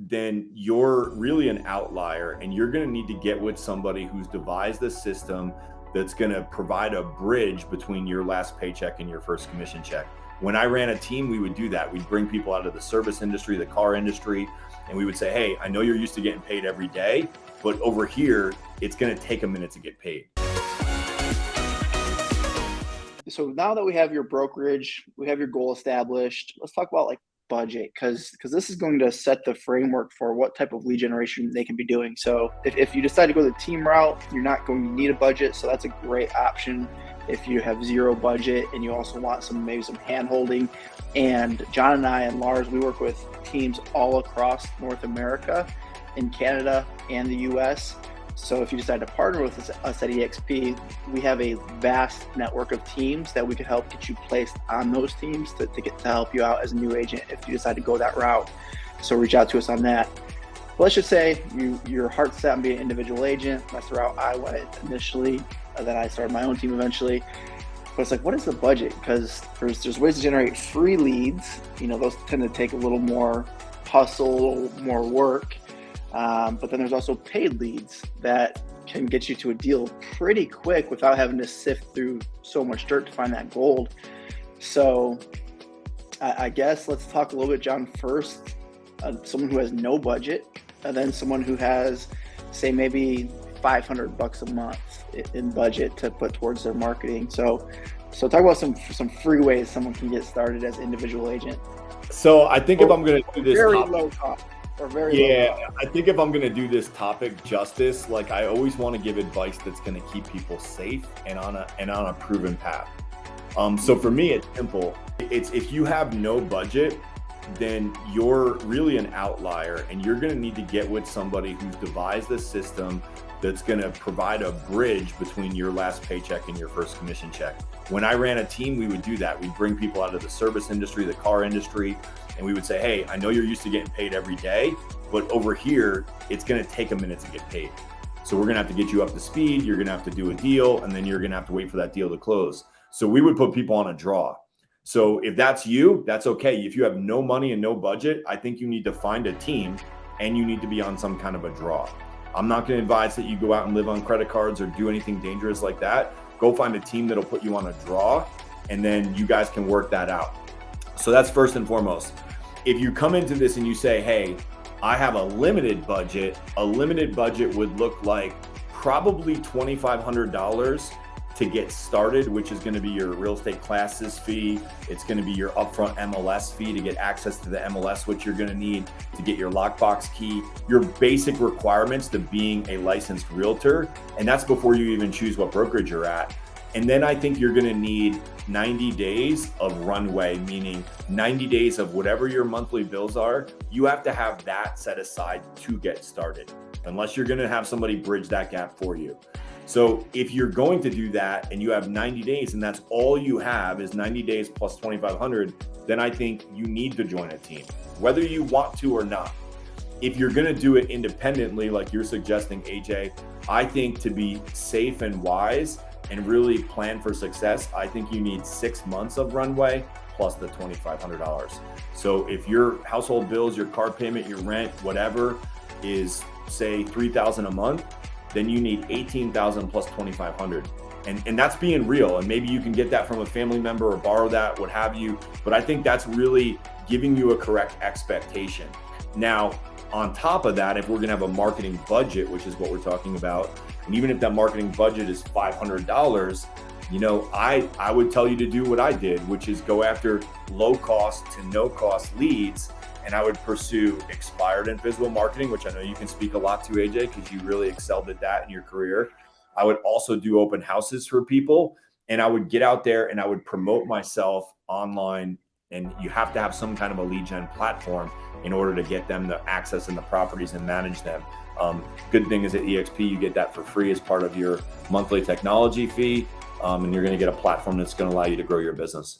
then you're really an outlier, and you're going to need to get with somebody who's devised a system that's going to provide a bridge between your last paycheck and your first commission check. When I ran a team, we would do that. We'd bring people out of the service industry, the car industry, and we would say, hey, I know you're used to getting paid every day, but over here, it's going to take a minute to get paid. So now that we have your brokerage, we have your goal established, let's talk about like budget, because this is going to set the framework for what type of lead generation they can be doing. So if you decide to go the team route, you're not going to need a budget. So that's a great option. If you have zero budget and you also want maybe some hand holding. And John and I and Lars, we work with teams all across North America, in Canada and the US. So if you decide to partner with us at EXP, we have a vast network of teams that we could help get you placed on those teams to help you out as a new agent if you decide to go that route. So reach out to us on that. But let's just say your heart's set on being an individual agent. That's the route I went initially. Then I started my own team eventually. But it's like, what is the budget? Because there's ways to generate free leads. Those tend to take a little more hustle, more work. But then there's also paid leads that can get you to a deal pretty quick without having to sift through so much dirt to find that gold. So I guess let's talk a little bit, John, first, someone who has no budget, and then someone who has, say, maybe $500 a month in budget to put towards their marketing. So talk about some free ways someone can get started as an individual agent. So I think if I'm going to do this very low cost. I think if I'm going to do this topic justice, like I always want to give advice that's going to keep people safe and on a proven path. So for me, it's simple. It's if you have no budget, then you're really an outlier, and you're going to need to get with somebody who's devised a system that's going to provide a bridge between your last paycheck and your first commission check. When I ran a team, we would do that. We'd bring people out of the service industry, the car industry, and we would say, hey, I know you're used to getting paid every day, but over here, it's going to take a minute to get paid. So we're going to have to get you up to speed. You're going to have to do a deal, and then you're going to have to wait for that deal to close. So we would put people on a draw. So if that's you, that's okay. If you have no money and no budget, I think you need to find a team, and you need to be on some kind of a draw. I'm not going to advise that you go out and live on credit cards or do anything dangerous like that. Go find a team that'll put you on a draw, and then you guys can work that out. So that's first and foremost. If you come into this and you say, hey, I have a limited budget would look like probably $2,500 to get started, which is going to be your real estate classes fee. It's going to be your upfront MLS fee to get access to the MLS, which you're going to need to get your lockbox key, your basic requirements to being a licensed realtor. And that's before you even choose what brokerage you're at. And then I think you're going to need 90 days of runway, meaning 90 days of whatever your monthly bills are. You have to have that set aside to get started, unless you're going to have somebody bridge that gap for you. So if you're going to do that and you have 90 days and that's all you have is 90 days plus 2,500, then I think you need to join a team, whether you want to or not. If you're going to do it independently, like you're suggesting, AJ, I think to be safe and wise and really plan for success, I think you need 6 months of runway plus the $2,500. So if your household bills, your car payment, your rent, whatever is, say, $3,000 a month, then you need $18,000 plus $2,500. And that's being real. And maybe you can get that from a family member or borrow that, what have you. But I think that's really giving you a correct expectation. Now, on top of that, if we're going to have a marketing budget, which is what we're talking about, and even if that marketing budget is $500, I would tell you to do what I did, which is go after low cost to no cost leads. And I would pursue expired and visible marketing, which I know you can speak a lot to, AJ, because you really excelled at that in your career. I would also do open houses for people, and I would get out there and I would promote myself online. And you have to have some kind of a lead gen platform in order to get them the access and the properties and manage them. Good thing is at EXP, you get that for free as part of your monthly technology fee. And you're going to get a platform that's going to allow you to grow your business.